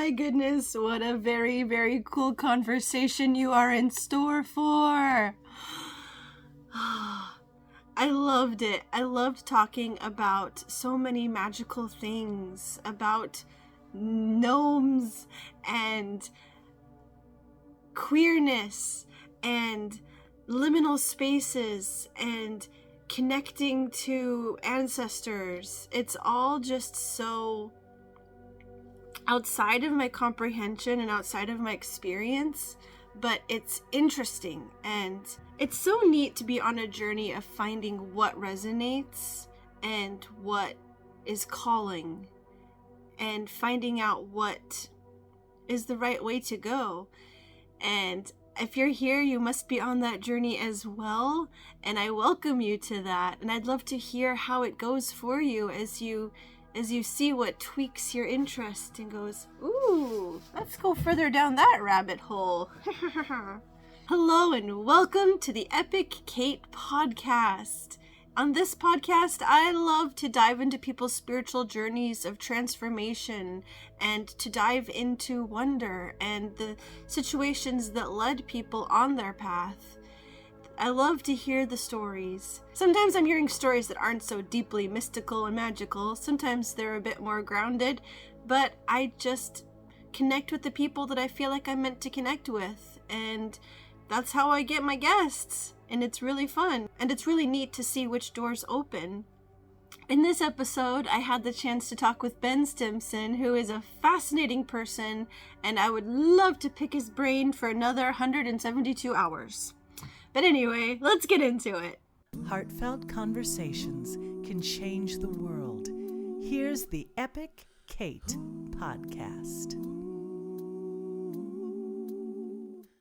my goodness, what a very, very cool conversation you are in store for. I loved it. I loved talking about so many magical things, about gnomes and queerness and liminal spaces and connecting to ancestors. It's all just so outside of my comprehension and outside of my experience, but it's interesting, and it's so neat to be on a journey of finding what resonates and what is calling and finding out what is the right way to go. And if you're here, you must be on that journey as well, and I welcome you to that. And I'd love to hear how it goes for you as you see what tweaks your interest and goes, ooh, let's go further down that rabbit hole. Hello and welcome to the Epic Kate podcast. On this podcast, I love to dive into people's spiritual journeys of transformation and to dive into wonder and the situations that led people on their path. I love to hear the stories. Sometimes I'm hearing stories that aren't so deeply mystical and magical. Sometimes they're a bit more grounded, but I just connect with the people that I feel like I'm meant to connect with. And that's how I get my guests. And it's really fun. And it's really neat to see which doors open. In this episode, I had the chance to talk with Ben Stimpson, who is a fascinating person, and I would love to pick his brain for another 172 hours. But anyway, let's get into it. Heartfelt conversations can change the world. Here's the Epic Kate podcast.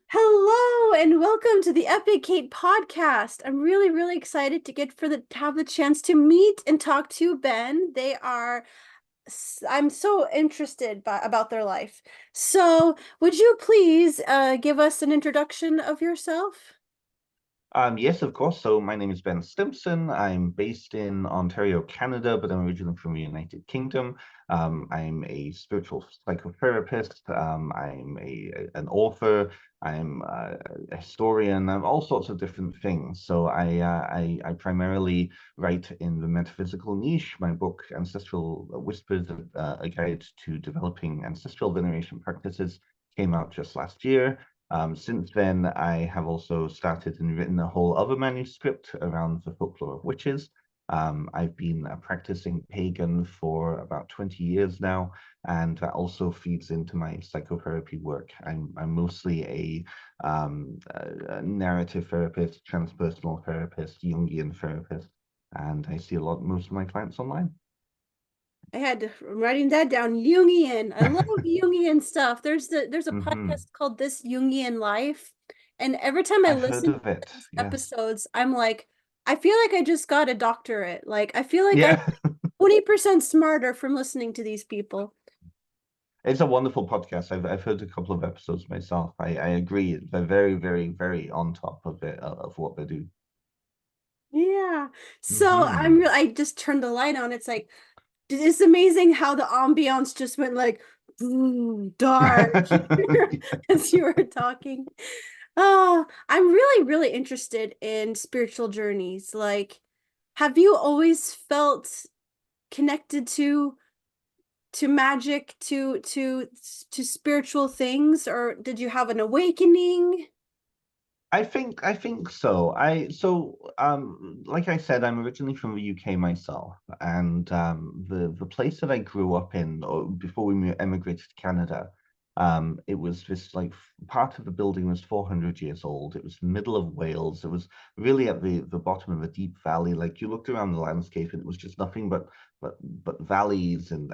Hello and welcome to the Epic Kate podcast. I'm really, really excited to have the chance to meet and talk to Ben. I'm so interested about their life. So, would you please give us an introduction of yourself? Yes, of course. So my name is Ben Stimpson. I'm based in Ontario, Canada, but I'm originally from the United Kingdom. I'm a spiritual psychotherapist. I'm an author. I'm a historian. I'm all sorts of different things. So I primarily write in the metaphysical niche. My book, Ancestral Whispers, a guide to developing ancestral veneration practices, came out just last year. Since then, I have also started and written a whole other manuscript around the folklore of witches. I've been a practicing pagan for about 20 years now, and that also feeds into my psychotherapy work. I'm mostly a narrative therapist, transpersonal therapist, Jungian therapist, and I see most of my clients online. I'm writing that down. Jungian. I love Jungian stuff. There's a podcast called This Jungian Life, and every time I listen to these episodes, I'm like, I feel like I just got a doctorate. Like I feel like I'm 20% smarter from listening to these people. It's a wonderful podcast. I've heard a couple of episodes myself. I agree. They're very, very, very on top of it, of what they do. Yeah. So I just turned the light on. It's like, it's amazing how the ambiance just went like dark as you were talking. Oh, I'm really, really interested in spiritual journeys. Like, have you always felt connected to magic, to spiritual things, or did you have an awakening? I think so. Like I said, I'm originally from the UK myself, and the place that I grew up in, or before we emigrated to Canada, it was this like part of the building was 400 years old. It was the middle of Wales. It was really at the bottom of a deep valley. Like you looked around the landscape, and it was just nothing but valleys and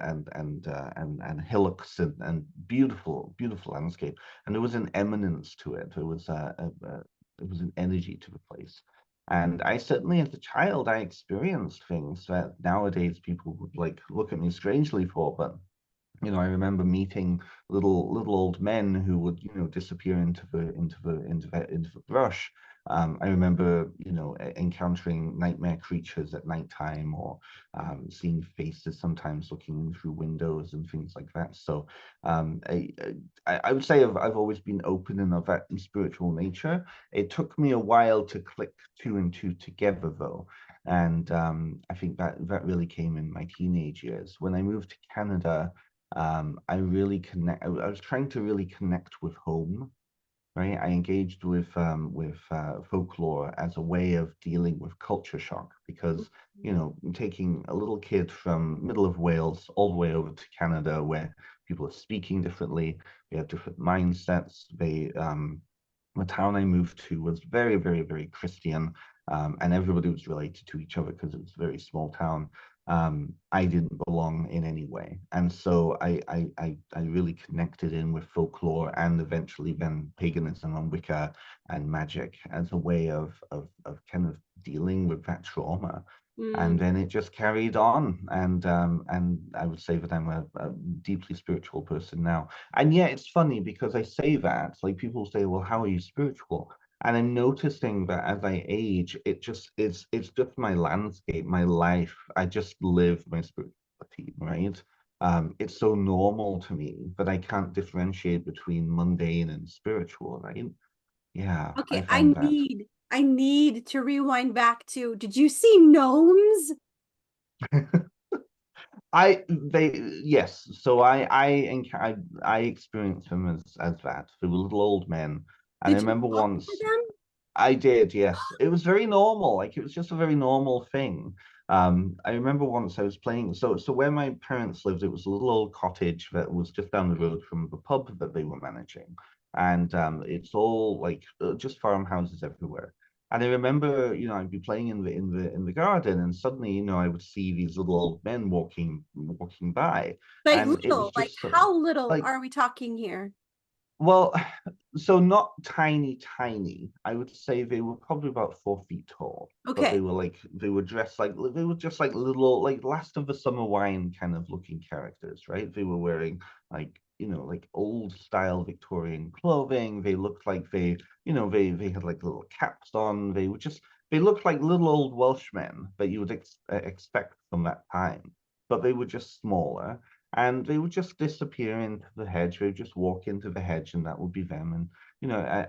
hillocks and beautiful landscape. And there was an eminence to it. There was an energy to the place. And I certainly, as a child, I experienced things that nowadays people would like look at me strangely for, but I remember meeting little old men who would, disappear into the brush. I remember, encountering nightmare creatures at nighttime, or seeing faces sometimes looking through windows and things like that. So I would say I've always been open and of that spiritual nature. It took me a while to click two and two together, though. And I think that really came in my teenage years. When I moved to Canada, I really connect. I was trying to really connect with home, right? I engaged with folklore as a way of dealing with culture shock, because taking a little kid from middle of Wales all the way over to Canada, where people are speaking differently, they have different mindsets. The town I moved to was very, very, very Christian, and everybody was related to each other because it was a very small town. I didn't belong in any way, and so I really connected in with folklore, and eventually then paganism and Wicca and magic, as a way of kind of dealing with that trauma. And Mm. then it just carried on, and I would say that I'm a deeply spiritual person now. And yeah, it's funny because I say that, like, people say, well, how are you spiritual? And I'm noticing that as I age, it's just my landscape, my life. I just live my spirituality, right? It's so normal to me that I can't differentiate between mundane and spiritual, right? Yeah, I Okay, find that. I need to rewind back to, did you see gnomes? Yes. So I experienced them as that. They were little old men, and I Did you remember talk to once. them? I did, yes. It was very normal. Like, it was just a very normal thing. I remember once I was playing. So where my parents lived, it was a little old cottage that was just down the road from the pub that they were managing, and it's all like just farmhouses everywhere. And I remember, I'd be playing in the garden, and suddenly, I would see these little old men walking by, Like and it was little, like just so, how little like, are we talking here? well, so not tiny, tiny. I would say they were probably about 4 feet tall, but Okay. they were dressed like, they were just like little, like, last of the summer wine kind of looking characters, right? They were wearing, like, like old style Victorian clothing. They looked like they had like little caps on. They looked like little old Welshmen that you would expect from that time, but they were just smaller, and they would just disappear into the hedge. They would just walk into the hedge, and that would be them. And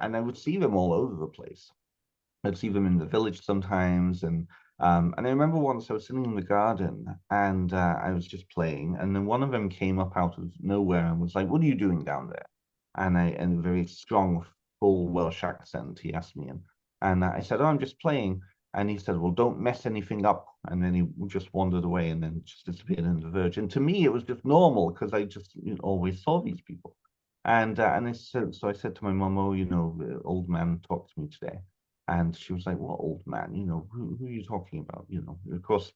and I would see them all over the place. I'd see them in the village sometimes, and I remember once I was sitting in the garden, and I was just playing, and then one of them came up out of nowhere and was like, "What are you doing down there?" And in a very strong, full Welsh accent, he asked me, and I said, "Oh, I'm just playing." And he said, "Well, don't mess anything up." And then he just wandered away and then just disappeared in the verge. And to me, it was just normal because I just always saw these people. And so I said to my mum, "Oh, the old man talked to me today." And she was like, "What old man? Who are you talking about?" Of course,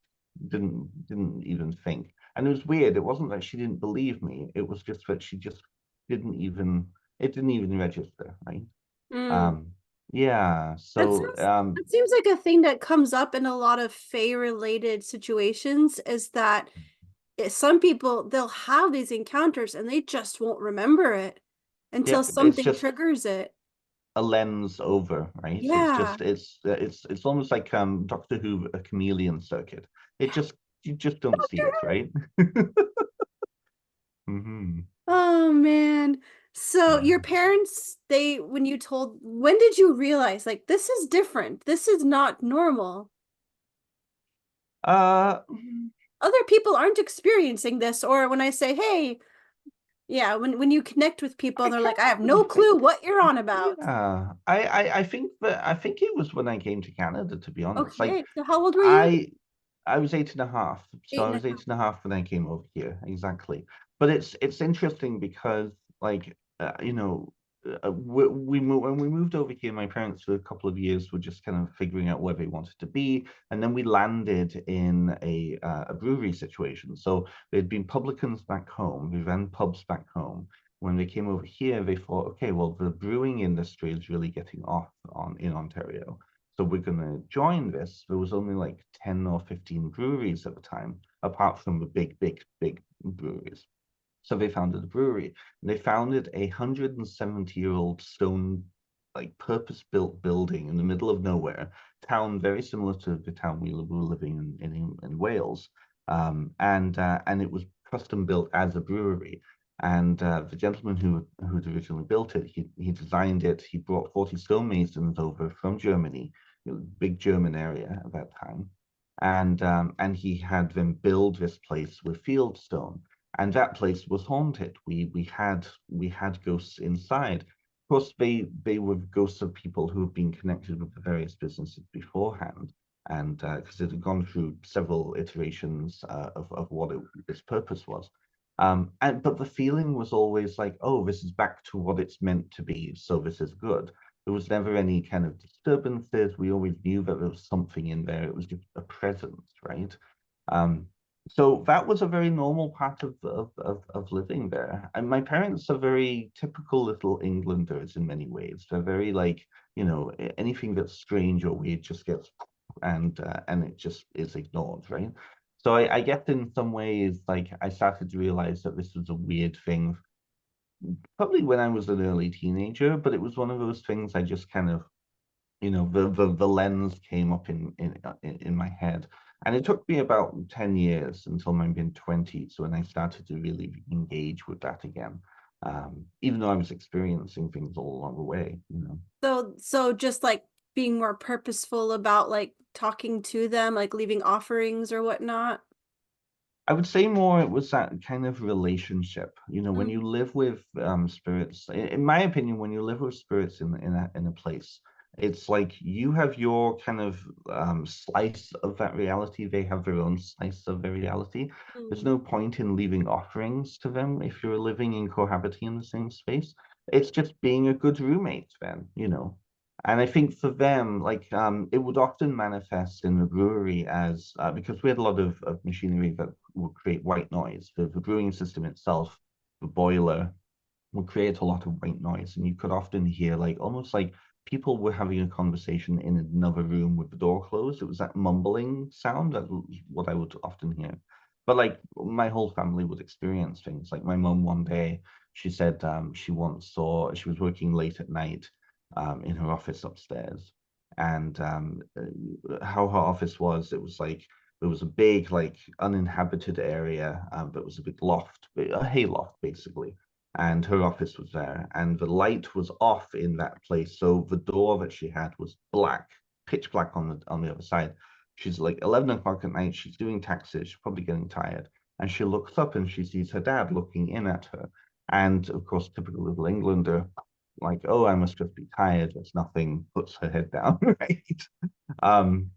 didn't even think. And it was weird. It wasn't that she didn't believe me. It was just that she just didn't even, it didn't even register, right? Mm. Um, yeah. That So sounds, that seems like a thing that comes up in a lot of Fae related situations, is that some people, they'll have these encounters and they just won't remember it until yep, it's something just triggers it. a lens over, right? It's Yeah. just it's almost like Doctor Who, a chameleon circuit. It just You just don't see it, right? hmm Oh man. So Yeah. your parents, when you told, when did you realize, like, this is different? This is not normal. Uh, Other people aren't experiencing this. Or when I say, hey, yeah, when you connect with people I and they're can't like, I have really no think. clue what you're on about. Yeah, I think it was when I came to Canada, to be honest. Like, Okay. So how old were you? I I was 8.5, so Eight I and a was eight half. and a half when I came over here, exactly. But it's interesting because, like, when we moved over here, my parents for a couple of years were just kind of figuring out where they wanted to be, and then we landed in a brewery situation. So they'd been publicans back home, we ran pubs back home. When they came over here, they thought, okay, well, the brewing industry is really getting off in Ontario, so we're going to join this. There was only like 10 or 15 breweries at the time, apart from the big, big, big breweries. So they founded a brewery. And they founded a 170-year-old stone, like purpose-built building in the middle of nowhere, town very similar to the town we were living in Wales. And it was custom built as a brewery. And the gentleman who'd originally built it, he designed it. He brought 40 stonemasons over from Germany, big German area at that time, and he had them build this place with fieldstone, and that place was haunted. We had ghosts inside. Of course, they were ghosts of people who have been connected with the various businesses beforehand, and because it had gone through several iterations of what its purpose was. But the feeling was always like, oh, this is back to what it's meant to be, so this is good. There was never any kind of disturbances. We always knew that there was something in there. It was just a presence, right? Um, so that was a very normal part of living there. And my parents are very typical little Englanders in many ways. They're very like, anything that's strange or weird just gets and it just is ignored, right? So I guess in some ways, like I started to realize that this was a weird thing, probably when I was an early teenager, but it was one of those things I just kind of, the lens came up in my head. And it took me about 10 years until my mid-20s when I started to really engage with that again. Even though I was experiencing things all along the way. So just like being more purposeful about like talking to them, like leaving offerings or whatnot. I would say more it was that kind of relationship. When you Mm. live with spirits, in my opinion, when you live with spirits in a place, it's like you have your kind of slice of that reality. They have their own slice of their reality. There's Mm. no point in leaving offerings to them if you're living and cohabiting in the same space. It's just being a good roommate then. And I think for them, like it would often manifest in the brewery as because we had a lot of machinery that would create white noise. The brewing system itself, the boiler, would create a lot of white noise, and you could often hear like almost like people were having a conversation in another room with the door closed. It was that mumbling sound that was what I would often hear. But like my whole family would experience things. Like my mum one day, she said she once saw she was working late at night in her office upstairs, and how her office was, it was like there was a big like uninhabited area, but it was a big loft, a hay loft basically, and her office was there, and the light was off in that place. So the door that she had was black, pitch black on the other side. She's like 11 o'clock at night. She's doing taxes. She's probably getting tired, and she looks up and she sees her dad looking in at her. And of course, typical little Englander, like, oh, I must just be tired. It's nothing. Puts her head down, right? Um,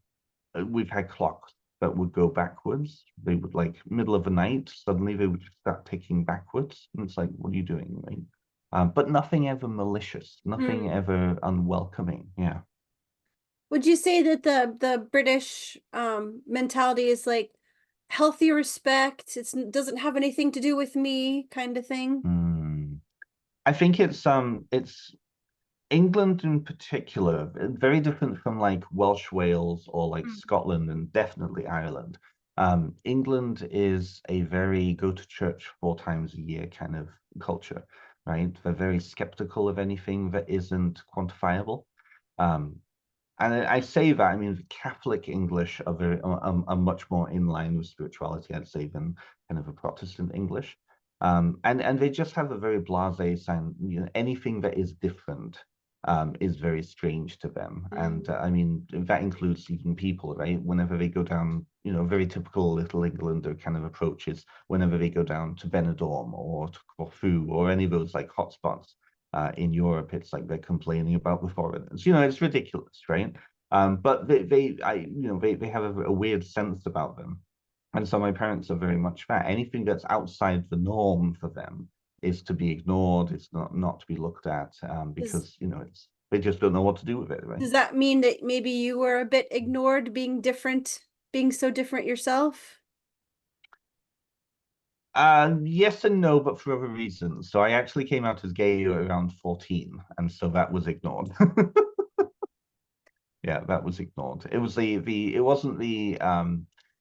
we've had clocks that would go backwards. They would like middle of the night, suddenly they would start ticking backwards. And it's like, what are you doing? Right? But nothing ever malicious, nothing Mm. ever unwelcoming. Yeah. Would you say that the British mentality is like healthy respect? It doesn't have anything to do with me kind of thing. Hmm. I think it's England in particular, very different from like Welsh Wales or like Mm. Scotland and definitely Ireland. England is a very go to church 4 times a year kind of culture, right? They're very skeptical of anything that isn't quantifiable. Um, and I say that, I mean, the Catholic English are much more in line with spirituality, I'd say, than kind of a Protestant English. And they just have a very blasé sound. Anything that is different is very strange to them. And Mm. I mean, that includes even people, right? Whenever they go down, very typical Little Englander kind of approaches, whenever they go down to Benidorm or to Corfu or any of those like hotspots in Europe, it's like they're complaining about the foreigners. It's ridiculous, right? But they have a weird sense about them, and so my parents are very much that. Anything that's outside the norm for them is to be ignored. It's not to be looked at Does because it's they just don't know what to do with it, right? does that mean that maybe you were a bit ignored being different, being so different yourself? Yes and no, but for other reasons. So I actually came out as gay around 14, and so that was ignored. Yeah, that was ignored. It was it wasn't the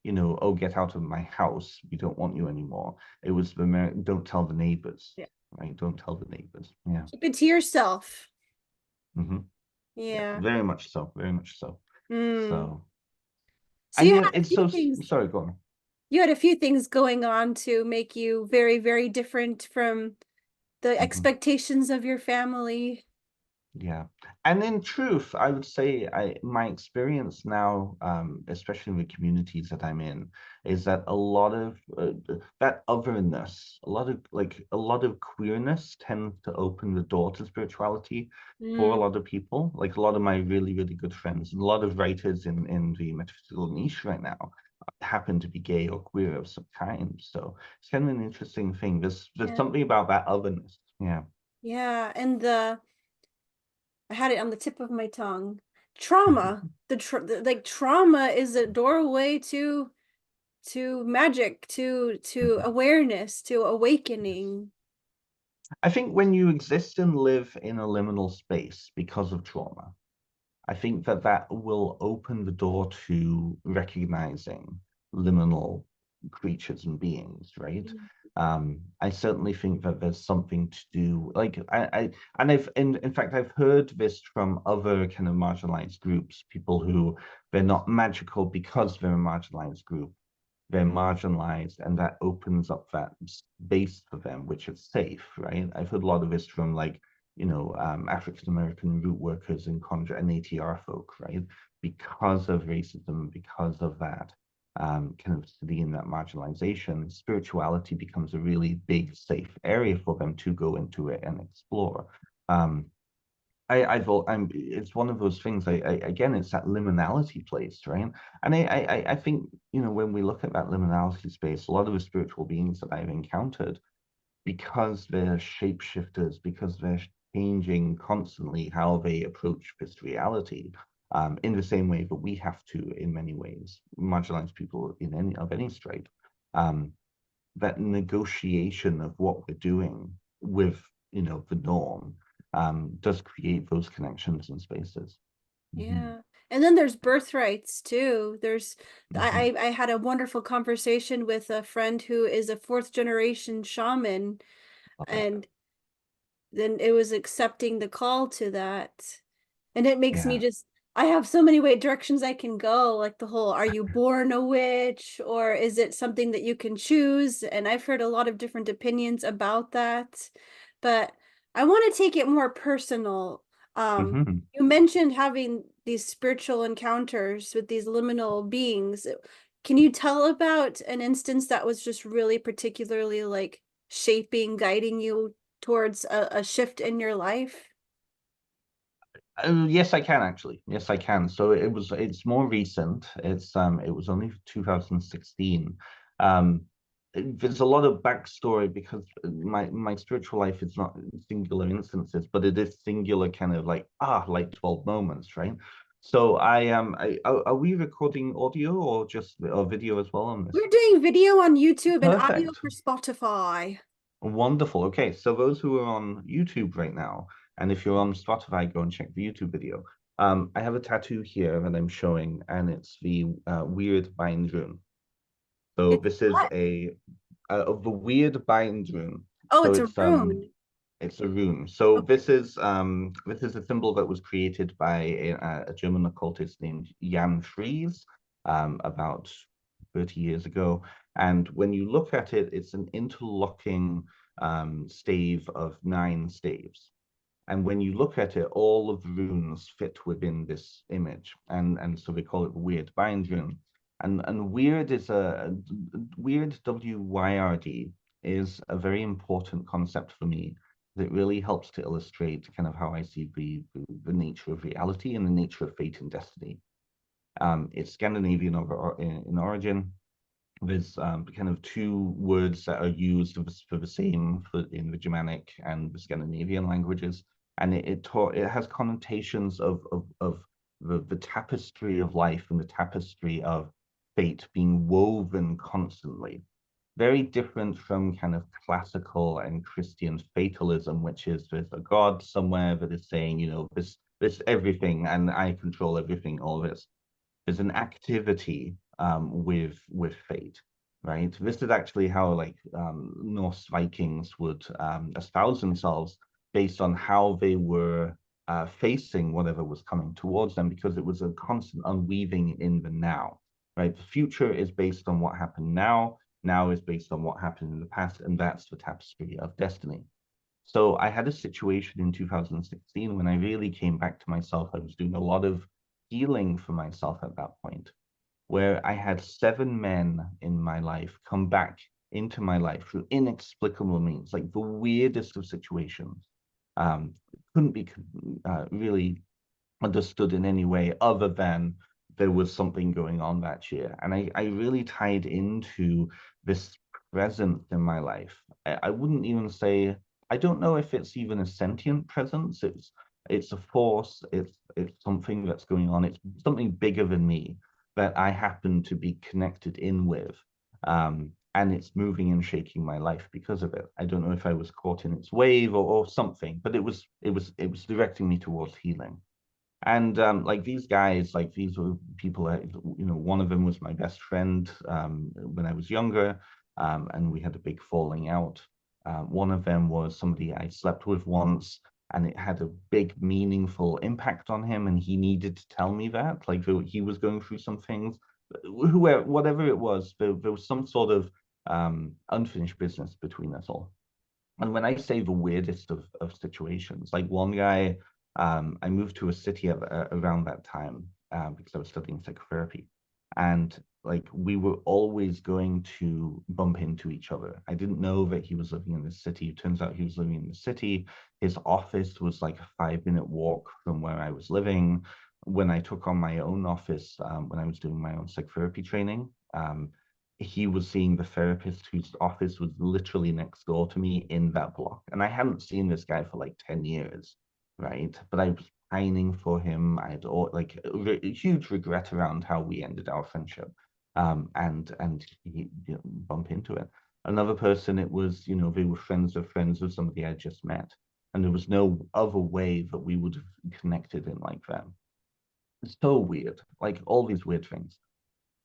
oh, get out of my house, we don't want you anymore. It was don't tell the neighbors, Yeah. right? Don't tell the neighbors. Yeah. Keep it to yourself. Mm-hmm. Yeah, Yeah. very much so, very much so. Mm. So, So and you yeah, had a it's few so, things. sorry, go on. You had a few things going on to make you very, very different from the Mm-hmm. expectations of your family. Yeah. And in truth, I would say my experience now, especially in the communities that I'm in, is that a lot of that otherness, a lot of queerness tends to open the door to spirituality for a Mm. lot of people. Like a lot of my really, really good friends, and a lot of writers in the metaphysical niche right now happen to be gay or queer of some kind. So it's kind of an interesting thing. There's Yeah. something about that otherness. Yeah. Yeah. And I had it on the tip of my tongue. Trauma. Like trauma is a doorway to magic, to awareness, to awakening. I think when you exist and live in a liminal space because of trauma, I think that that will open the door to recognizing liminal creatures and beings, right? I certainly think that there's something to do, like and in fact I've heard this from other kind of marginalized groups, people who they're not magical because they're a marginalized group, they're marginalized, and that opens up that space for them, which is safe, right? I've heard a lot of this from African American root workers and conjure and ATR folk, right? Because of racism, because of that kind of studying that marginalization, spirituality becomes a really big, safe area for them to go into it and explore. Um, I thought it's one of those things. Again, it's that liminality place, right? And I think when we look at that liminality space, a lot of the spiritual beings that I've encountered, because they're shapeshifters, because they're changing constantly how they approach this reality, in the same way that we have to, in many ways, marginalized people in any stripe. Um, that negotiation of what we're doing with the norm does create those connections and spaces. Mm-hmm. Yeah. And then there's birthrights too. There's Mm-hmm. I had a wonderful conversation with a friend who is a fourth generation shaman, Love it. and then it was accepting the call to that. And it makes me Yeah. just, I have so many way directions I can go, like the whole, are you born a witch or is it something that you can choose? And I've heard a lot of different opinions about that, but I want to take it more personal. Mm-hmm. You mentioned having these spiritual encounters with these liminal beings. Can you tell about an instance that was just really particularly like shaping, guiding you towards a shift in your life? Yes, I can actually. Yes, I can. So it's more recent. It was only 2016. Um, there's a lot of backstory because my spiritual life is not singular instances, but it is singular kind of like 12 moments, right? So are we recording audio or just or video as well on this? We're doing video on YouTube and audio Perfect. for Spotify. Wonderful. Okay, so those who are on YouTube right now, and if you're on Spotify, go and check the YouTube video. I have a tattoo here that I'm showing, and it's the weird bind rune. So It's this is what? a of the weird bind rune. Oh, So it's a rune. it's a rune. So Okay. this is a symbol that was created by a German occultist named Jan Fries about 30 years ago. And when you look at it, it's an interlocking stave of 9 staves. And when you look at it, all of the runes fit within this image, and so we call it the weird bind rune. And weird is weird, WYRD, is a very important concept for me. That really helps to illustrate kind of how I see the nature of reality and the nature of fate and destiny. It's Scandinavian in origin. There's kind of two words that are used for the same in the Germanic and the Scandinavian languages, and it has connotations of the tapestry of life and the tapestry of fate being woven constantly. Very different from kind of classical and Christian fatalism, which is there's a God somewhere that is saying, this everything, and I control everything, all this. There's an activity with fate, right? This is actually how like Norse Vikings would espouse themselves based on how they were facing whatever was coming towards them, because it was a constant unweaving in the now, right? The future is based on what happened now. Now is based on what happened in the past, and that's the tapestry of destiny. So I had a situation in 2016 when I really came back to myself. I was doing a lot of healing for myself at that point, where I had 7 men in my life come back into my life through inexplicable means, like the weirdest of situations. Couldn't be really understood in any way other than there was something going on that year. And I really tied into this presence in my life. I wouldn't even say, I don't know if it's even a sentient presence. It's a force, it's something that's going on, it's something bigger than me that I happen to be connected in with. And it's moving and shaking my life because of it. I don't know if I was caught in its wave or something, but it was directing me towards healing. And like these guys, like these were people that, one of them was my best friend when I was younger, and we had a big falling out. One of them was somebody I slept with once, and it had a big, meaningful impact on him, and he needed to tell me that, like he was going through some things. Whoever, whatever it was, there was some sort of unfinished business between us all. And when I say the weirdest of situations, like one guy, I moved to a city around that time because I was studying psychotherapy. And like we were always going to bump into each other. I didn't know that he was living in the city. It turns out he was living in the city. His office was like a 5-minute walk from where I was living. When I took on my own office, when I was doing my own psychotherapy training, he was seeing the therapist whose office was literally next door to me in that block. And I hadn't seen this guy for like 10 years, right? But I was pining for him. I had like a huge regret around how we ended our friendship. And he bump into it. Another person, it was, they were friends of somebody I just met. And there was no other way that we would have connected in like that. It's so weird, like all these weird things.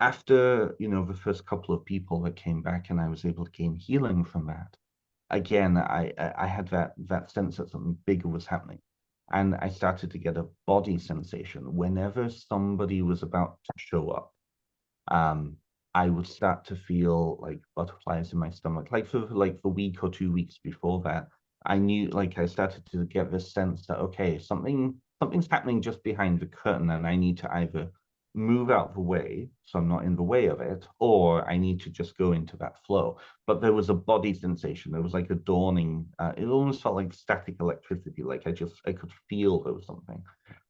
After, the first couple of people that came back and I was able to gain healing from that, again, I had that sense that something bigger was happening. And I started to get a body sensation whenever somebody was about to show up. I would start to feel like butterflies in my stomach. Like for like the week or 2 weeks before that, I knew, like I started to get this sense that okay, something's happening just behind the curtain, and I need to either move out the way so I'm not in the way of it, or I need to just go into that flow. But there was a body sensation. There was like a dawning. It almost felt like static electricity. Like I could feel there was something.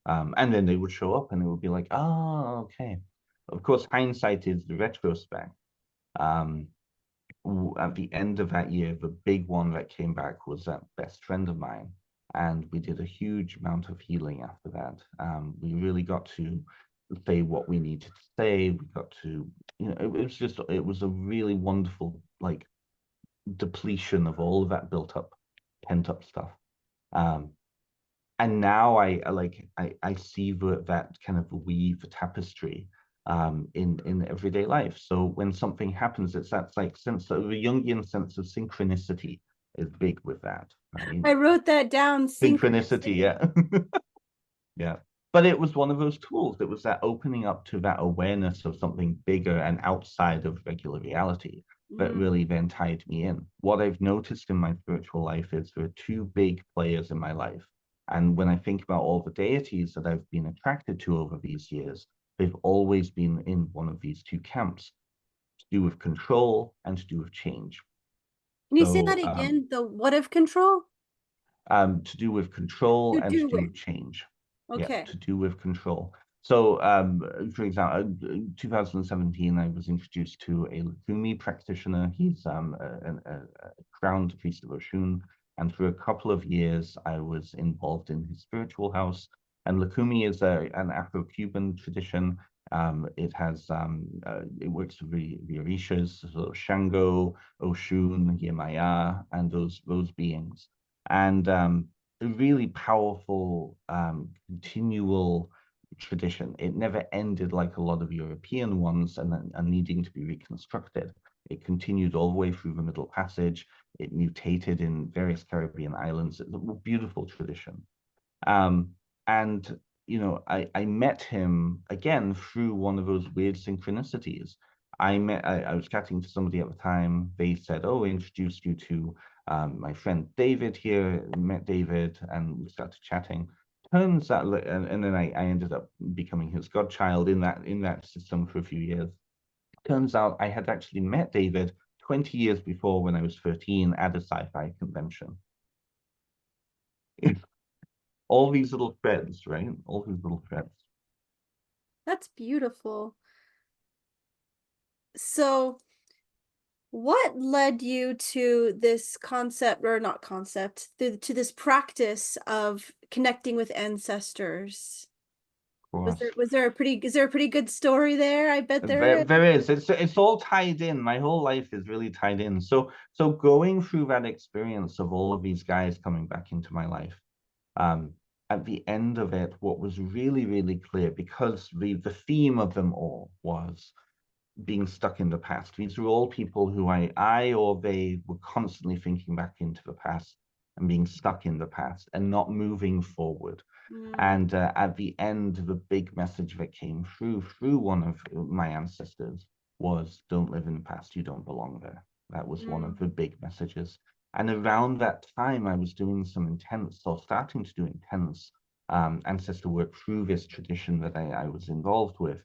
And then they would show up, and it would be like, oh, okay. Of course, hindsight is the retrospect. Um, at the end of that year, the big one that came back was that best friend of mine. And we did a huge amount of healing after that. We really got to say what we needed to say. We got to, it was a really wonderful, like, depletion of all of that built up, pent up stuff. And now I see that kind of weave tapestry in everyday life. So when something happens, it's that like sense of the Jungian sense of synchronicity is big with that. Right? I wrote that down. Synchronicity, yeah. Yeah. But it was one of those tools. It was that opening up to that awareness of something bigger and outside of regular reality that really then tied me in. What I've noticed in my spiritual life is there are two big players in my life. And when I think about all the deities that I've been attracted to over these years, they've always been in one of these two camps, to do with control and to do with change. Can you say that again? The what of control? To do with control and to do with change. Okay. Yeah, to do with control. So, for example, 2017, I was introduced to a Lukumi practitioner. He's a crowned priest of Oshun. And for a couple of years, I was involved in his spiritual house. And Lukumi is an Afro-Cuban tradition. It has it works with the Orishas, so Shango, Oshun, Yemaya, and those beings. And a really powerful, continual tradition. It never ended like a lot of European ones and needing to be reconstructed. It continued all the way through the Middle Passage. It mutated in various Caribbean islands. It's a beautiful tradition. Um, and I met him again through one of those weird synchronicities. I was chatting to somebody at the time. They said, "Oh, I introduced you to my friend David here." Met David, and we started chatting. Turns out, and then I ended up becoming his godchild in that system for a few years. Turns out I had actually met David 20 years before when I was 13 at a sci-fi convention. All these little threads, right? All these little threads. That's beautiful. So, what led you to this concept, or not concept, to this practice of connecting with ancestors? Of course. Is there a pretty good story there? I bet there is. There is. It's all tied in. My whole life is really tied in. So going through that experience of all of these guys coming back into my life, um, at the end of it, what was really, really clear, because the theme of them all was being stuck in the past. These were all people who I or they were constantly thinking back into the past and being stuck in the past and not moving forward. Mm, And at the end, the big message that came through one of my ancestors was, "Don't live in the past. You don't belong there." That was one of mm, the big messages. And around that time, I was doing some intense, or starting to do intense ancestor work through this tradition that I was involved with.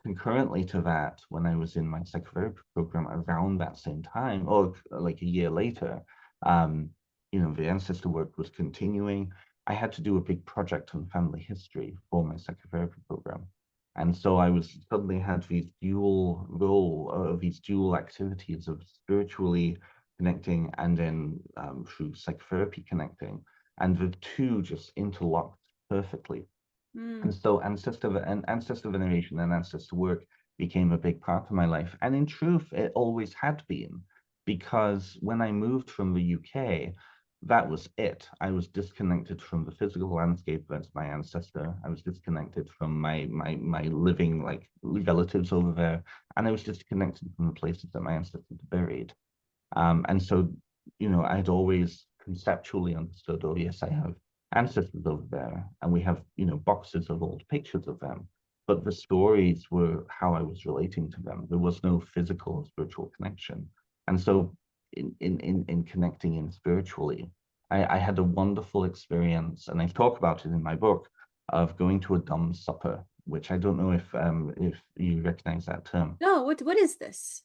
Concurrently to that, when I was in my psychotherapy program around that same time, or like a year later, the ancestor work was continuing. I had to do a big project on family history for my psychotherapy program. And so I was suddenly had these dual role, these dual activities of spiritually connecting and then through psychotherapy connecting. And the two just interlocked perfectly. And mm. so ancestor veneration and ancestor work became a big part of my life. And in truth, it always had been, because when I moved from the UK, that was it. I was disconnected from the physical landscape as my ancestor. I was disconnected from my living like relatives over there, and I was disconnected from the places that my ancestors buried. And so, I'd always conceptually understood, oh, yes, I have ancestors over there, and we have, boxes of old pictures of them. But the stories were how I was relating to them. There was no physical or spiritual connection. And so, in connecting in spiritually, I had a wonderful experience, and I talk about it in my book, of going to a dumb supper, which I don't know if you recognize that term. No, what is this?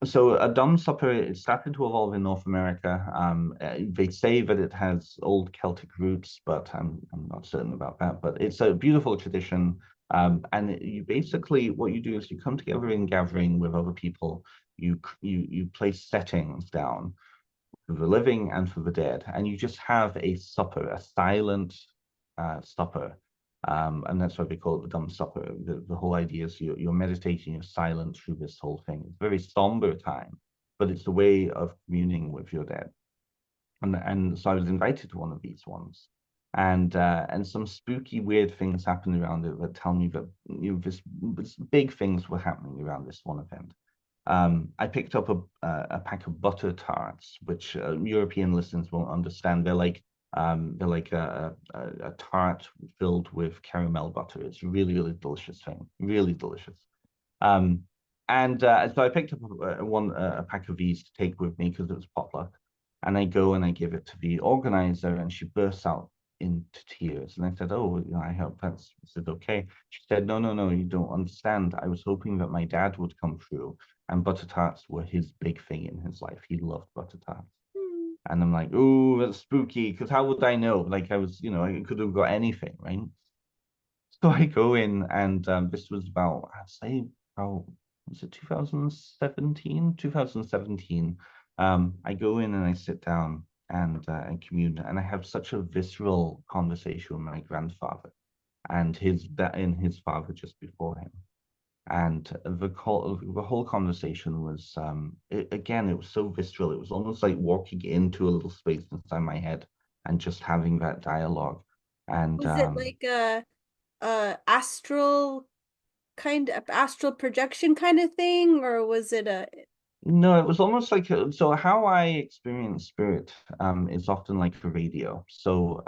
So a dumb supper, it started to evolve in North America. They say that it has old Celtic roots, but I'm not certain about that. But it's a beautiful tradition. And you basically, what you do is you come together in gathering with other people. You place settings down for the living and for the dead, and you just have a supper, a silent supper. And that's why we call it the dumb supper. The whole idea is you're meditating, you're silent through this whole thing. It's a very somber time, but it's a way of communing with your dead. And so I was invited to one of these ones, and some spooky, weird things happened around it that tell me that this big things were happening around this one event. I picked up a pack of butter tarts, which European listeners won't understand. They're like a tart filled with caramel butter. It's a really, really delicious thing, really delicious. Um, and so I picked up a pack of these to take with me because it was potluck. And I go and I give it to the organizer, and she bursts out into tears. And I said, "Oh, I hope that's is it okay?" She said, "No, no, no, you don't understand. I was hoping that my dad would come through, and butter tarts were his big thing in his life. He loved butter tarts." Hmm. And I'm like, "Oh, that's spooky, because how would I know? Like I was, I could have got anything, right?" So I go in, and this was about, I'd say, about, was it 2017? 2017. I go in and I sit down and commune, and I have such a visceral conversation with my grandfather and his father just before him. And the whole conversation was, again, it was so visceral. It was almost like walking into a little space inside my head and just having that dialogue. And Was it like astral projection kind of thing, or was it a No, it was almost like so how I experience spirit is often like a radio. So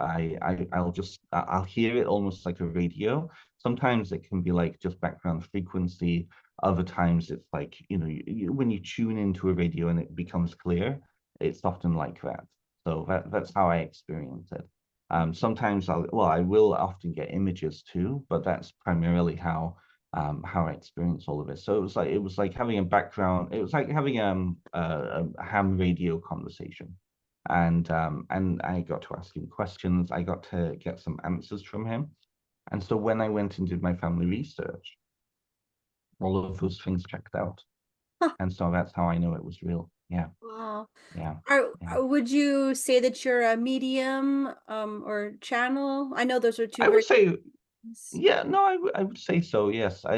I'll hear it almost like a radio. Sometimes it can be like just background frequency. Other times it's like, when you tune into a radio and it becomes clear, it's often like that. So that's how I experience it. Sometimes I will often get images too, but that's primarily how I experienced all of it. So it was like having a background. It was like having a ham radio conversation, and I got to ask him questions. I got to get some answers from him, and so when I went and did my family research, all of those things checked out, huh, and so that's how I know it was real. Yeah, wow. yeah, yeah. Would you say that you're a medium or channel? I know those are two I would very say things. Yeah, no, I would say so. Yes, I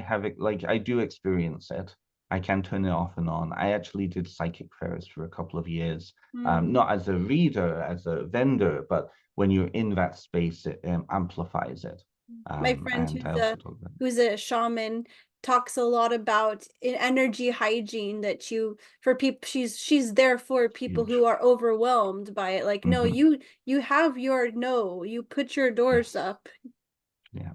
have it. Like I do experience it. I can turn it off and on. I actually did psychic fairs for a couple of years, Mm. not as a reader, as a vendor, but when you're in that space, it amplifies it. My friend And I also talk about. who's a shaman talks a lot about in energy hygiene, that you for people she's there for people Huge. who are overwhelmed by it. Like, no, Hmm. you have your no, you put your doors Yes. up. Yeah.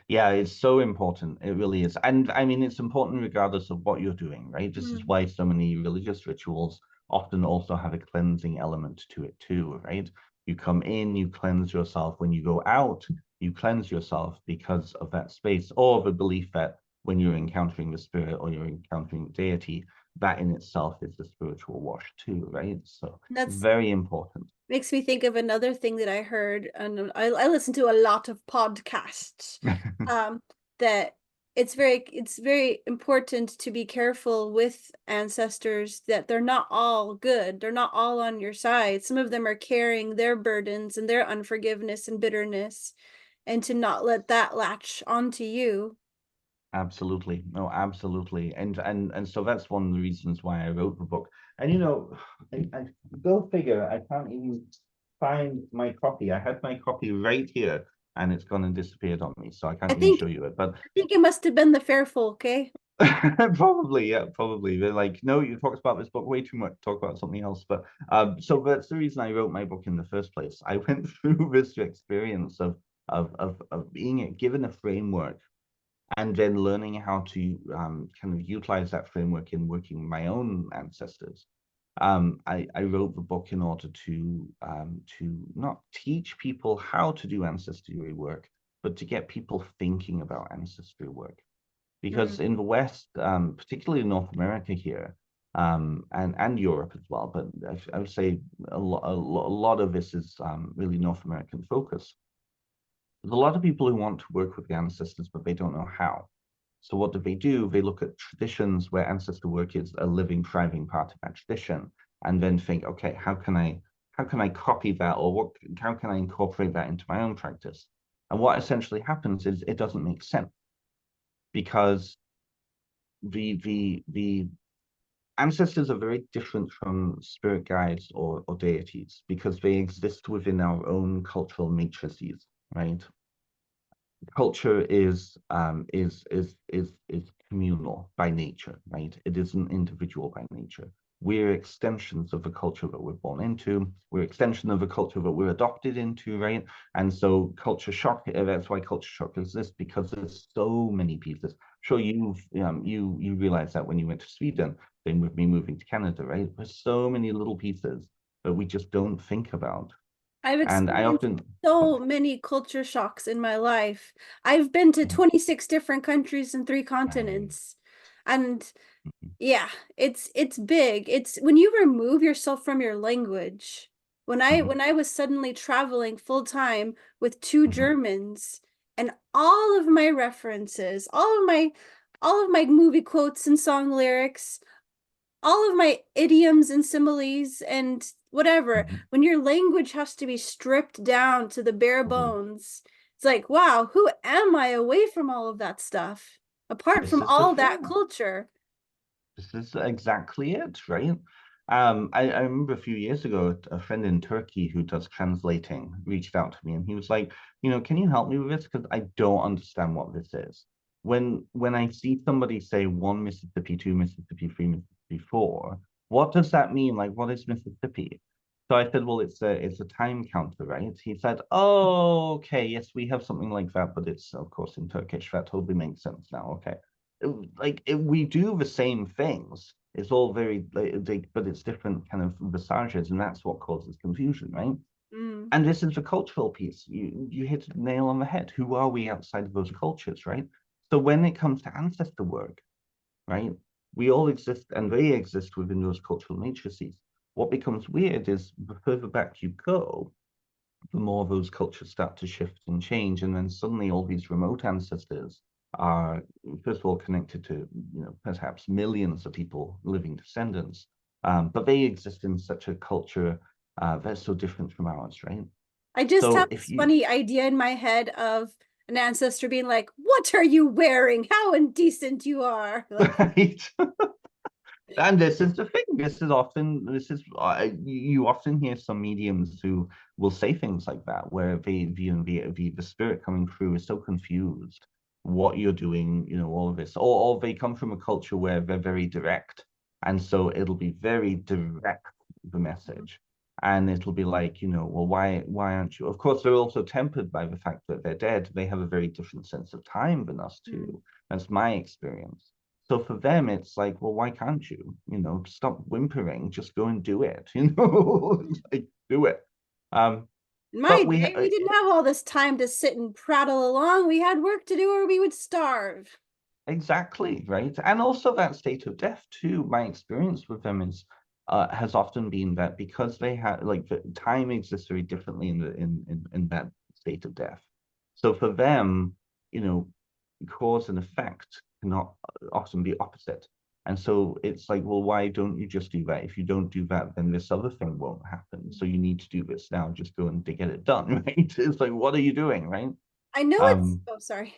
Yeah, it's so important. It really is. And I mean, it's important regardless of what you're doing, right? This is Mm. why so many religious rituals often also have a cleansing element to it too, right? You come in, you cleanse yourself. When you go out, you cleanse yourself because of that space or the belief that when you're encountering the spirit or you're encountering deity, that in itself is the spiritual wash too, right? So That's very important. makes me think of another thing that I heard, and I listen to a lot of podcasts. Um, that it's very important to be careful with ancestors, that they're not all good. They're not all on your side. Some of them are carrying their burdens and their unforgiveness and bitterness, and to not let that latch onto you. Absolutely. No, absolutely. And so that's one of the reasons why I wrote the book. And I go figure, I can't even find my copy. I had my copy right here and it's gone and disappeared on me, so I I can't even think show you it. But I think it must have been the fair folk, eh? probably, yeah, probably. They're like, no, you talked about this book way too much. Talk about something else. But so that's the reason I wrote my book in the first place. I went through this experience of being given a framework and then learning how to kind of utilize that framework in working with my own ancestors. I wrote the book in order to not teach people how to do ancestry work, but to get people thinking about ancestry work. Mm. Because in the West, particularly in North America here, and Europe as well, but I would say a lot of this is really North American focus. There's a lot of people who want to work with the ancestors, but they don't know how. So what do? They look at traditions where ancestor work is a living, thriving part of that tradition, and then think, okay, how can I copy that, or how can I incorporate that into my own practice? And what essentially happens is it doesn't make sense because the ancestors are very different from spirit guides or deities because they exist within our own cultural matrices, right? Culture is communal by nature, right? It isn't individual by nature. We're extensions of the culture that we're born into. We're extension of the culture that we're adopted into, right? And so culture shock, that's why culture shock exists, because there's so many pieces. Sure, you realize that when you went to Sweden, then with me moving to Canada, right? There's so many little pieces that we just don't think about. I've And I experienced often, so many culture shocks in my life. I've been to yeah, 26 different countries and three I, continents. And yeah, it's big. It's when you remove yourself from your language. mhm, When I was suddenly traveling full time with two mhm, Germans, and all of my references, all of my movie quotes and song lyrics, all of my idioms and similes and whatever, mhm. when your language has to be stripped down to the bare Totally. bones, it's like, wow, who am I away from all of that stuff? Apart This from is the all that thing. culture. This is exactly it, right? I remember a few years ago, a friend in Turkey who does translating reached out to me and he was like, can you help me with this? Because I don't understand what this is. When I see somebody say one Mississippi, two Mississippi, three Mississippi, four, what does that mean? Like, what is Mississippi? So I said, well, it's a time counter, right? He said, oh, okay, yes, we have something like that, but it's of course in Turkish. That totally makes sense now. Okay, we do the same things. It's all very, but it's different kind of visages, and that's what causes confusion, right? Mm. And this is the cultural piece. You hit the nail on the head. Who are we outside of those cultures, right? So when it comes to ancestor work, right, we all exist and they exist within those cultural matrices. What becomes weird is the further back you go, the more those cultures start to shift and change, and then suddenly all these remote ancestors are first of all connected to perhaps millions of people living descendants, but they exist in such a culture that's so different from ours, right? I just have So if this you funny idea in my head of an ancestor being like, "What are you wearing? How indecent you are!" Like, right. And this is the thing. You often hear some mediums who will say things like that, where the spirit coming through is so confused what you're doing, all of this, or they come from a culture where they're very direct, and so it'll be very direct, the message, and it'll be like, well, why aren't you? Of course, they're also tempered by the fact that they're dead. They have a very different sense of time than us too. That's my experience. So for them, it's like, well, why can't you? Stop whimpering, just go and do it. Like do it. in my But day, we didn't have all this time to sit and prattle along. We had work to do, or we would starve. exactly right, and also that state of death too. My experience with them is has often been that because they have like the time exists very differently in that state of death. So for them, you know, cause and effect cannot often be opposite. And so it's like, well, why don't you just do that? If you don't do that, then this other thing won't happen. So you need to do this now. Just go and get it done, right? It's like, what are you doing, right? I know it's, Um, oh, sorry.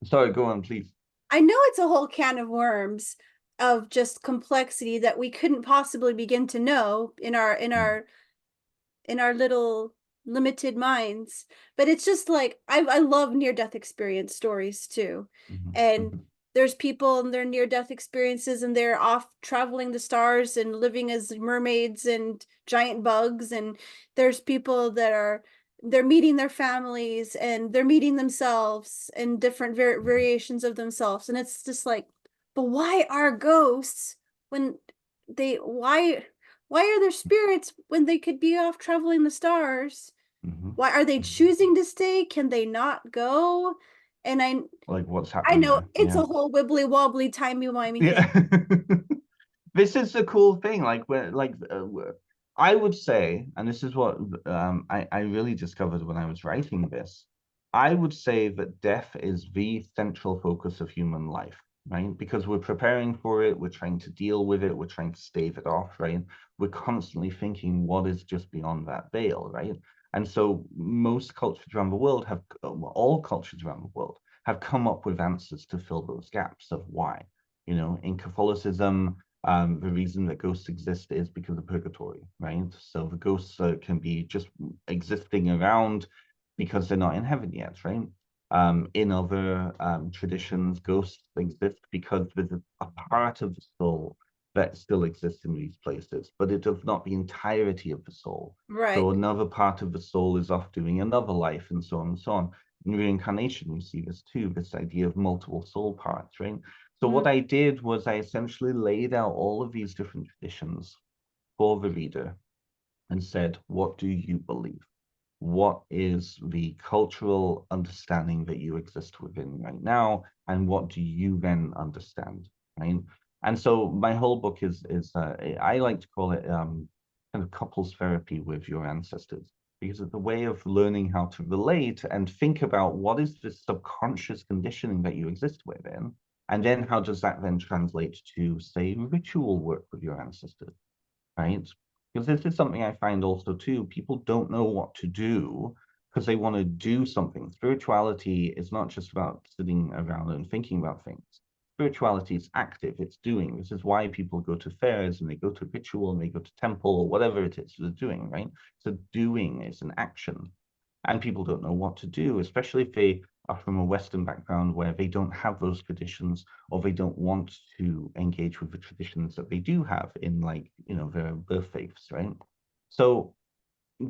sorry, go on, please. I know it's a whole can of worms of just complexity that we couldn't possibly begin to know in our little limited minds. But it's just like I love near death experience stories too. Mhm, And mhm, there's people in their near death experiences and they're off traveling the stars and living as mermaids and giant bugs. And there's people that are they're meeting their families and they're meeting themselves and different mhm, variations of themselves. And it's just like, but why are ghosts when why are there spirits when they could be off traveling the stars? mhm, Why are they mhm. choosing to stay? Can they not go? And Like what's I happening know there? it's Yeah. a whole wibbly wobbly timey wimey thing. Yeah. This is the cool thing. I would say, and this is what I really discovered when I was writing this. I would say that death is the central focus of human life, right? Because we're preparing for it, we're trying to deal with it, we're trying to stave it off, right? We're constantly thinking what is just beyond that veil, right? And so most cultures around the world well, all cultures around the world have come up with answers to fill those gaps of why. In Catholicism, the reason that ghosts exist is because of purgatory, right? So the ghosts can be just existing around because they're not in heaven yet, right? In other traditions, ghosts exist because there's a part of the soul that still exists in these places, but it does not the entirety of the soul. Right. So another part of the soul is off doing another life, and so on and so on. In reincarnation, you see this too, this idea of multiple soul parts, right? So Mm. what I did was I essentially laid out all of these different traditions for the reader and said, what do you believe? What is the cultural understanding that you exist within right now? And what do you then understand, right? And so my whole book is I like to call it kind of couples therapy with your ancestors, because it's a way of learning how to relate and think about what is the subconscious conditioning that you exist within, and then how does that then translate to, say, ritual work with your ancestors, right? Because this is something I find also too. People don't know what to do because they want to do something. Spirituality is not just about sitting around and thinking about things. spirituality is active, it's doing. This is why people go to fairs and they go to ritual and they go to temple or whatever it is they're doing, right? So doing is an action. And people don't know what to do, especially if they are from a Western background where they don't have those traditions or they don't want to engage with the traditions that they do have in, like, their birth faiths, right? So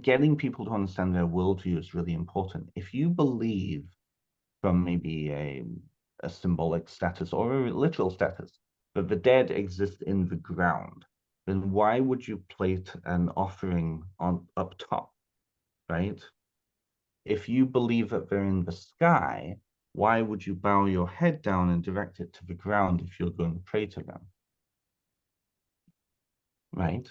getting people to understand their worldview is really important. If you believe from maybe a symbolic status or a literal status that the dead exist in the ground, then why would you plate an offering on up top, right? If you believe that they're in the sky, why would you bow your head down and direct it to the ground if you're going to pray to them? Right?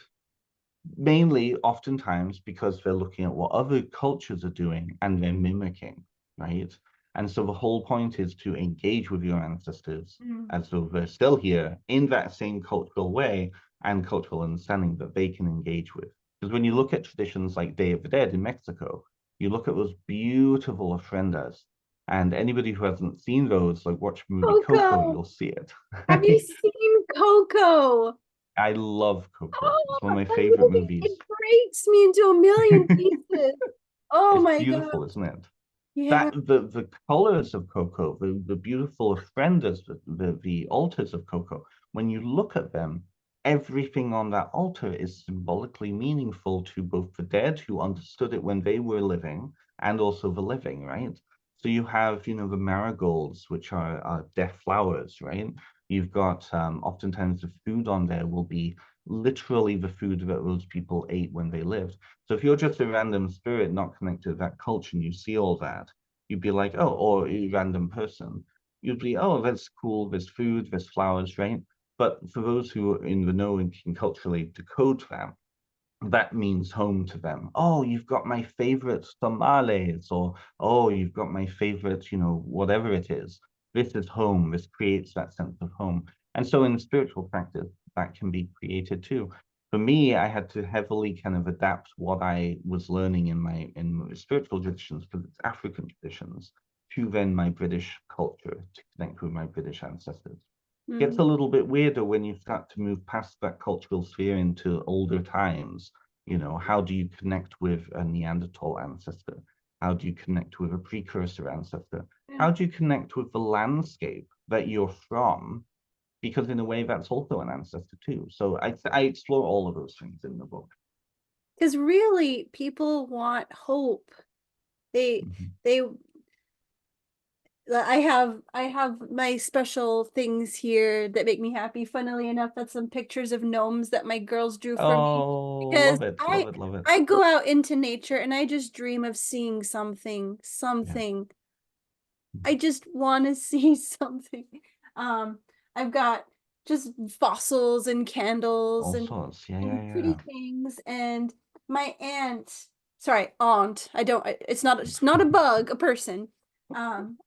Mainly, oftentimes, because they're looking at what other cultures are doing and they're mimicking, right? And so the whole point is to engage with your ancestors as though they're still here in that same cultural way and cultural understanding that they can engage with. Because when you look at traditions like Day of the Dead in Mexico, you look at those beautiful ofrendas, and anybody who hasn't seen those, like, watch the movie Coco, Coco. you'll see it. Have you seen Coco? I love Coco. Oh, It's one of my that favorite movie, it movies. breaks me into a million pieces. Oh It's my God. beautiful, isn't it? Yeah. That the colors of Coco, the beautiful ofrendas, the altars of Coco, when you look at them, everything on that altar is symbolically meaningful to both the dead who understood it when they were living and also the living, right? So you have, the marigolds, which are death flowers, right? You've got oftentimes the food on there will be literally the food that those people ate when they lived. So if you're just a random spirit not connected to that culture and you see all that, you'd be like, oh, or a random person, you'd be, oh, that's cool, there's food, there's flowers, right? But for those who are in the know and can culturally decode that means home to them. Oh, you've got my favorite tamales, or oh, you've got my favorite, whatever it is. This is home. This creates that sense of home. And so in spiritual practice, that can be created too. For me, I had to heavily kind of adapt what I was learning in my spiritual traditions, because it's African traditions, to then my British culture to connect with my British ancestors. Gets a little bit weirder when you start to move past that cultural sphere into older times. How do you connect with a Neanderthal ancestor? How do you connect with a precursor ancestor? How do you connect with the landscape that you're from? Because in a way, that's also an ancestor too. So I explore all of those things in the book. Because really, people want hope. They Mhm. they I have my special things here that make me happy. Funnily enough, that's some pictures of gnomes that my girls drew for me. Oh, Because love it, love I it, love it. I go out into nature and I just dream of seeing something, Yeah, something. I just want to see something. Um, I've got just fossils and candles all sorts. Yeah, yeah, and yeah. pretty things. And my aunt, I don't, it's not a bug, a person. Um,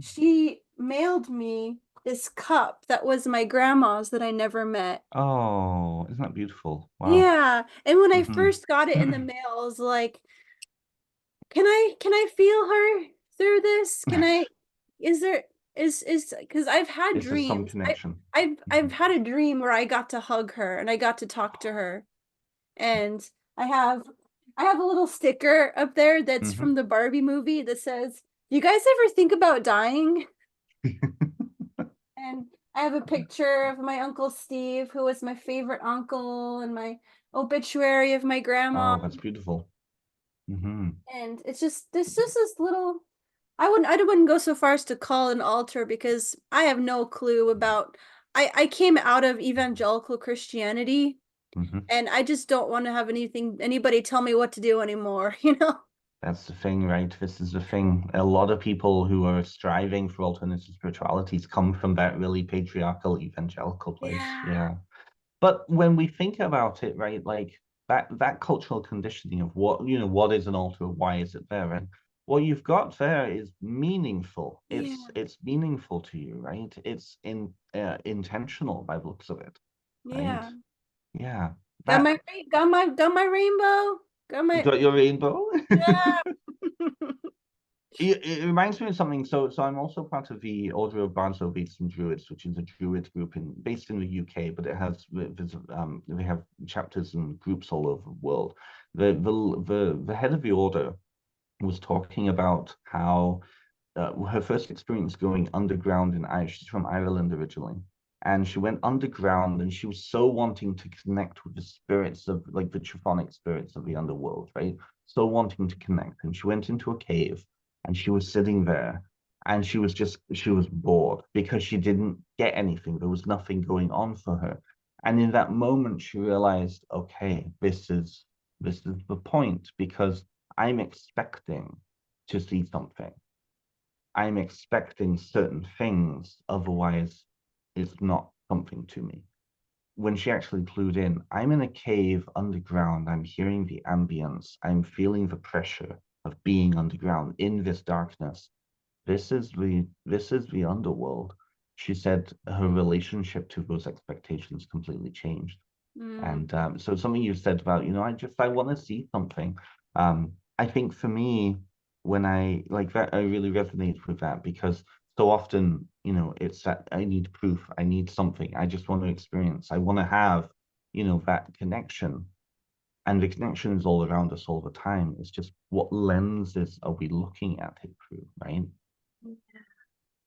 she mailed me this cup that was my grandma's that I never met. Oh, isn't that beautiful? Wow. Yeah. And when I Hmm. first got it in the mail, I was like, can I feel her through this? Can I is there is because I've had Is there some dreams. connection? I've had a dream where I got to hug her and I got to talk to her. And I have I have a little sticker up there that's Hmm. from the Barbie movie that says, "You guys ever think about dying?" And I have a picture of my Uncle Steve, who was my favorite uncle, and my obituary of my grandma. Oh, that's beautiful. Hmm. And it's just this little I wouldn't go so far as to call it an altar because I have no clue about I came out of evangelical Christianity Hmm. and I just don't want to have anybody tell me what to do anymore, you know? That's the thing, right? This is the thing. A lot of people who are striving for alternative spiritualities come from that really patriarchal evangelical place. Yeah. Yeah. But when we think about it, right, like that cultural conditioning of what is an altar, why is it there, and what you've got there is meaningful. Yeah. It's meaningful to you, right? It's intentional by the looks of it, right? Yeah. Yeah. Got That got my rainbow. Got you my got your rainbow. yeah. It reminds me of something. So I'm also part of the Order of Barnstable and Druids, which is a Druid group based in the UK, but they have chapters and groups all over the world. The head of the order was talking about how her first experience going underground in Ireland. She's from Ireland originally, and she went underground, and she was so wanting to connect with the spirits of like the Chthonic spirits of the underworld, right? So wanting to connect, and she went into a cave, and she was sitting there, and she was bored because she didn't get anything. There was nothing going on for her, and in that moment, she realized, okay, this is the point because I'm expecting to see something. I'm expecting certain things, otherwise it's not something to me. When she actually clued in, I'm in a cave underground, I'm hearing the ambience, I'm feeling the pressure of being underground in this darkness. This is the underworld. She said her relationship to those expectations completely changed. Mm. And so something you said about, I want to see something. I think for me, when I like that, I really resonate with that because so often, it's that I need proof, I need something, I just want to experience, I want to have, that connection. And the connection is all around us all the time. It's just what lenses are we looking at it through, right?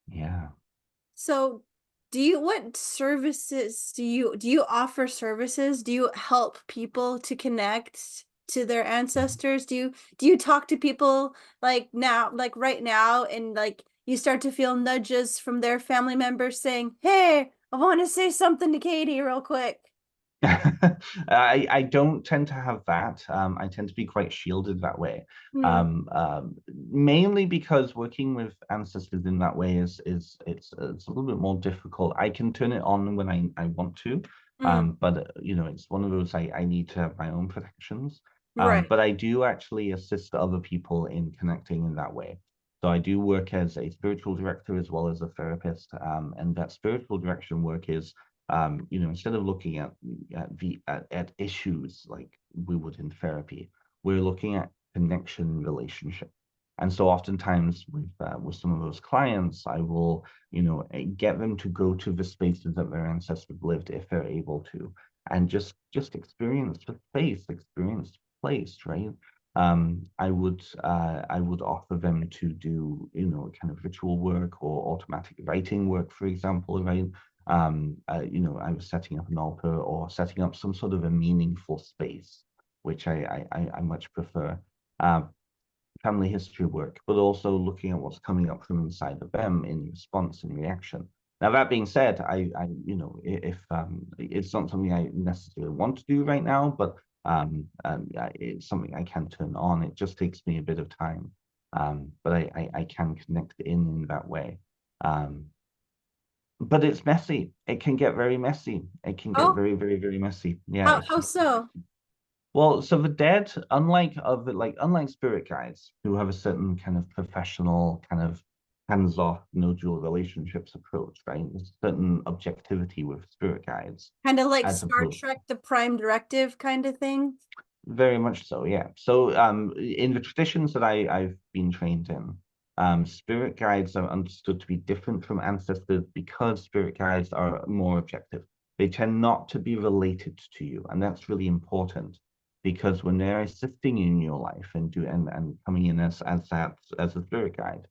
Yeah. So, what services do you offer services? Do you help people to connect to their ancestors? Do you talk to people like now, like right now, and like you start to feel nudges from their family members saying, "Hey, I want to say something to Katie real quick." I don't tend to have that. I tend to be quite shielded that way. Mm, Mainly because working with ancestors in that way it's a little bit more difficult. I can turn it on when I want to, mm, but it's one of those I need to have my own protections. right. But I do actually assist other people in connecting in that way. So I do work as a spiritual director as well as a therapist, and that spiritual direction work is instead of looking at issues like we would in therapy, we're looking at connection relationship. And so oftentimes with some of those clients, I will, get them to go to the spaces that their ancestors lived if they're able to, and just experience the space, experience the place, right? I would offer them to do, kind of ritual work or automatic writing work, for example, right? I was setting up an altar or setting up some sort of a meaningful space, which I much prefer. Uh, Family history work, but also looking at what's coming up from inside of them in response and reaction. Now, that being said, if it's not something I necessarily want to do right now, but it's something I can turn on. It just takes me a bit of time, but I can connect in that way. Um, but it's messy. It can get very messy. It can get Oh, very, very, very messy. Yeah, how it's how so? well, so the dead, unlike spirit guides who have a certain kind of professional, kind of hands-off, no dual relationships approach, right? There's a certain objectivity with spirit guides, Kind of like as Star opposed, Trek, the Prime Directive kind of thing? very much so, yeah. So, in the traditions that I've been trained in, spirit guides are understood to be different from ancestors because spirit guides are more objective. They tend not to be related to you, and that's really important because when they're assisting you in your life and coming in as a spirit guide,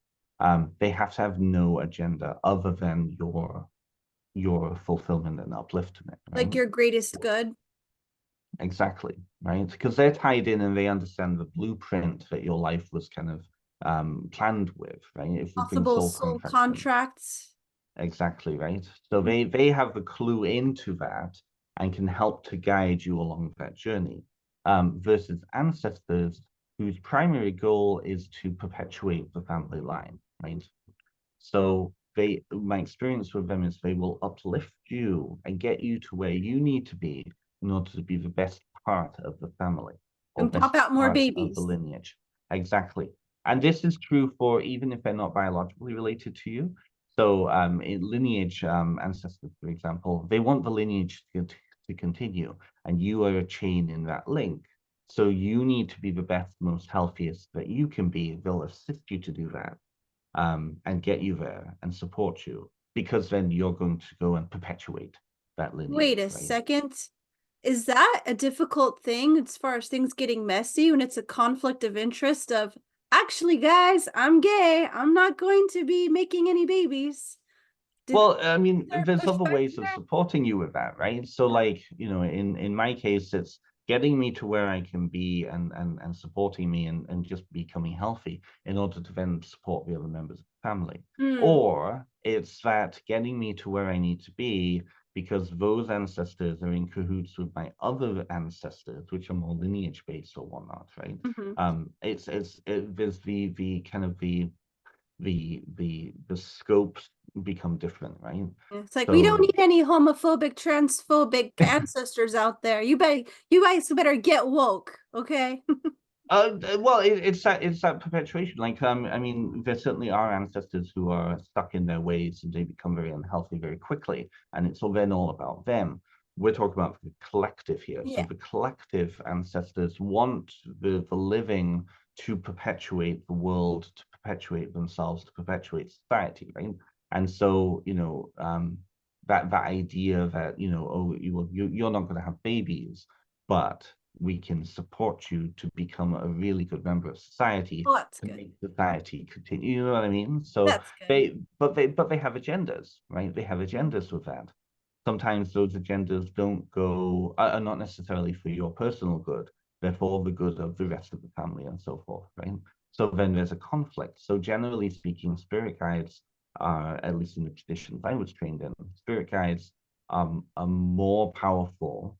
they have to have no agenda other than your fulfillment and upliftment, Like right? your greatest good? Exactly, right? Because they're tied in and they understand the blueprint that your life was kind of planned with, right? If we bring Possible soul soul contracts in, contracts? exactly, right? So they have the clue into that and can help to guide you along that journey. Versus ancestors whose primary goal is to perpetuate the family line, right? So my experience with them is they will uplift you and get you to where you need to be in order to be the best part of the family or And pop best out more part of the babies. lineage. Exactly. And this is true for even if they're not biologically related to you. So in lineage ancestors, for example, they want the lineage to continue, and you are a chain in that link. So you need to be the best, most healthiest that you can be. They'll assist you to do that, and get you there and support you, because then you're going to go and perpetuate that Wait lineage, a right? second. Is that a difficult thing as far as things getting messy when it's a conflict of interest of, actually, guys, I'm gay. I'm not going to be making any babies. Did Well, I mean, there there's other pushback ways of there? supporting you with that, right? So, like, in my case, it's getting me to where I can be, and supporting me, and just becoming healthy in order to then support the other members of the family. Hmm. Or it's that getting me to where I need to be because those ancestors are in cahoots with my other ancestors, which are more lineage based or whatnot, right? Mm-hmm. There's the kind of the scopes become different, right? It's like we don't So need any homophobic, transphobic ancestors out there. You guys better get woke, okay? well, it's that perpetuation. Like, I mean, there certainly are ancestors who are stuck in their ways and they become very unhealthy very quickly, and it's all about them. We're talking about the collective here. So Yeah. the collective ancestors want the living to perpetuate the world, to perpetuate themselves, to perpetuate society, right? And so, that idea that, oh, you're not going to have babies, but we can support you to become a really good member of society, Oh, that's to good. make society continue. You know what I mean? So That's good. but they have agendas, right? They have agendas with that. Sometimes those agendas don't go are not necessarily for your personal good. They're for the good of the rest of the family and so forth, right? So then there's a conflict. So generally speaking, spirit guides are, at least in the traditions I was trained in, spirit guides are more powerful,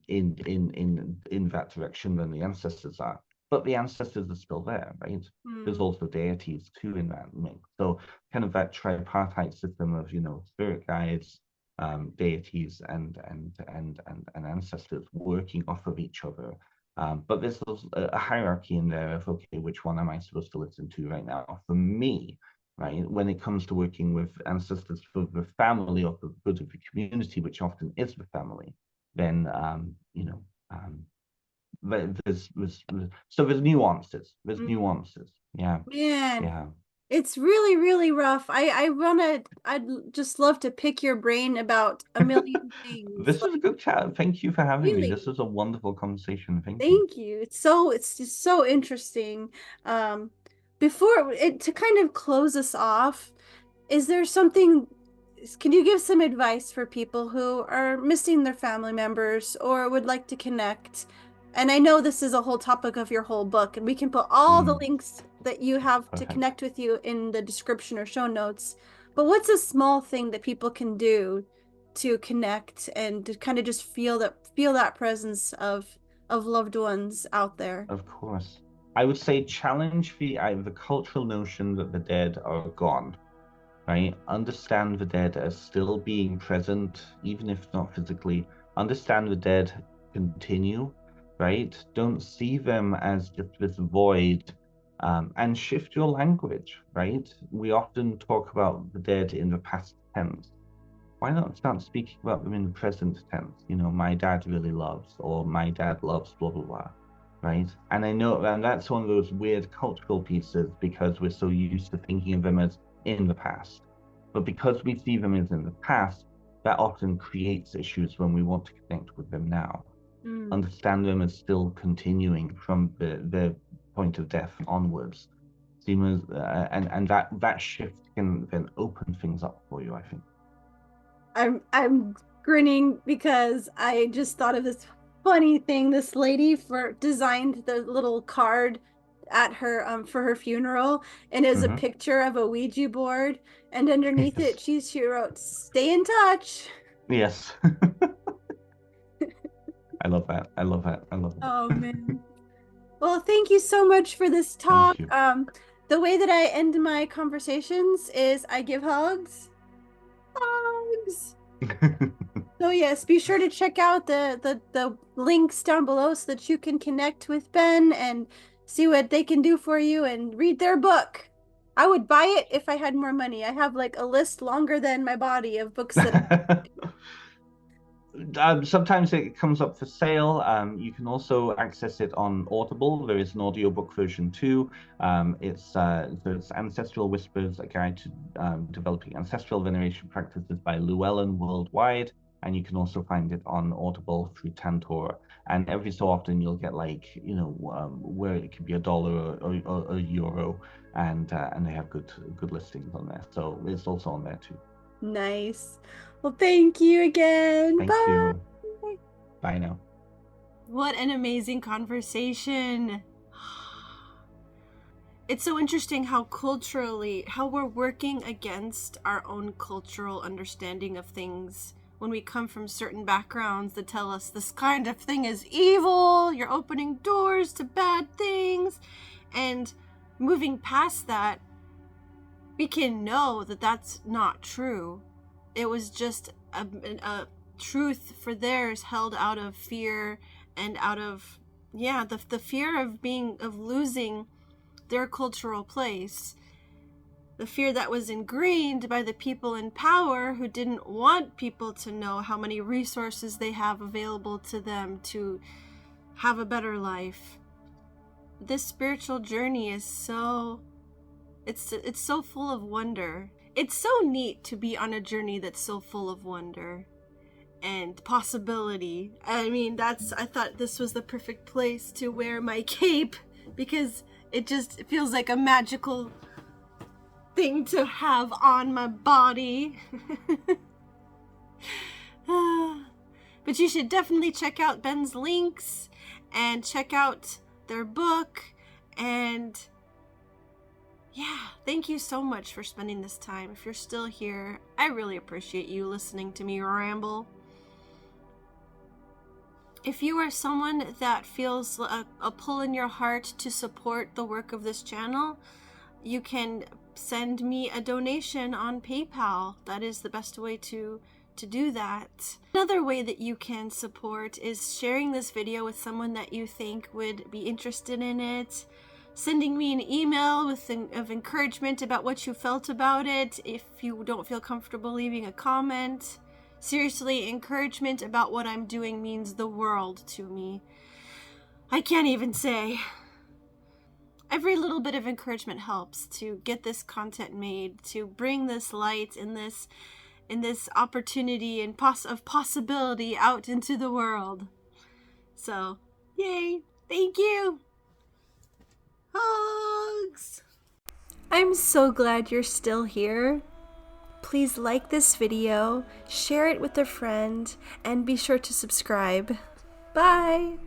in that direction than the ancestors are. But the ancestors are still there, right? There's Hmm. also deities too in that mix. So kind of that tripartite system of, spirit guides, deities, and ancestors working off of each other. But there's a hierarchy in there of, okay, which one am I supposed to listen to right now? For me, right, when it comes to working with ancestors for the family or the good of the community, which often is the family, then there's nuances. There's Hmm. nuances. Yeah, Man, yeah. it's really, really rough. I'd just love to pick your brain about a million things. This was a good chat. Thank you for having me. This Really, was a wonderful conversation. Thank you. thank you. It's just so interesting. Um, before it to kind of close us off, is there something, can you give some advice for people who are missing their family members or would like to connect? And I know this is a whole topic of your whole book, and we can put all the Mm, links that you have to perfect. connect with you in the description or show notes. But what's a small thing that people can do to connect and to kind of just feel that presence of loved ones out there? Of course. I would say challenge the cultural notion that the dead are gone, right? Understand the dead as still being present, even if not physically. Understand the dead continue, right? Don't see them as just this void, and shift your language, right? We often talk about the dead in the past tense. Why not start speaking about them in the present tense? My dad really loves, or my dad loves, blah, blah, blah, right? And I know, and that's one of those weird cultural pieces because we're so used to thinking of them as in the past. But because we see them as in the past, that often creates issues when we want to connect with them now. Mm. Understand them as still continuing from the point of death onwards. And that shift can then open things up for you, I think. I'm grinning because I just thought of this funny thing. This lady for designed the little card at her for her funeral, and is a Hmm. picture of a Ouija board, and underneath it Yes. she wrote "Stay in touch." Yes. I love that. I love that. I love Oh that. man. Well, thank you so much for this Thank talk. you. The way that I end my conversations is I give hugs. Hugs. So yes, be sure to check out the links down below so that you can connect with Ben and see what they can do for you and read their book. I would buy it if I had more money. I have like a list longer than my body of books that Sometimes it comes up for sale. You can also access it on Audible. There is an audiobook version too. It's Ancestral Whispers, a guide to developing ancestral veneration practices by Llewellyn worldwide. And you can also find it on Audible through Tantor. And every so often you'll get where it could be $1 or €1, and they have good listings on there. So it's also on there too. Nice. Well, thank you again. Thank Bye. you. Bye now. What an amazing conversation. It's so interesting how we're working against our own cultural understanding of things when we come from certain backgrounds that tell us this kind of thing is evil, you're opening doors to bad things. And moving past that, we can know that that's not true. It was just a truth for theirs, held out of fear and out of the fear of losing their cultural place, the fear that was ingrained by the people in power who didn't want people to know how many resources they have available to them to have a better life. This spiritual journey is it's so full of wonder. It's so neat to be on a journey that's so full of wonder and possibility. I mean, I thought this was the perfect place to wear my cape, because it feels like a magical thing to have on my body. But you should definitely check out Ben's links and check out their book. And yeah, thank you so much for spending this time. If you're still here, I really appreciate you listening to me ramble. If you are someone that feels a pull in your heart to support the work of this channel, you can send me a donation on PayPal. That is the best way to do that. Another way that you can support is sharing this video with someone that you think would be interested in it, sending me an email of encouragement about what you felt about it if you don't feel comfortable leaving a comment. Seriously, encouragement about what I'm doing means the world to me. I can't even say. Every little bit of encouragement helps to get this content made, to bring this light and this opportunity and of possibility out into the world. So, yay! Thank you! Hugs! I'm so glad you're still here. Please like this video, share it with a friend, and be sure to subscribe. Bye!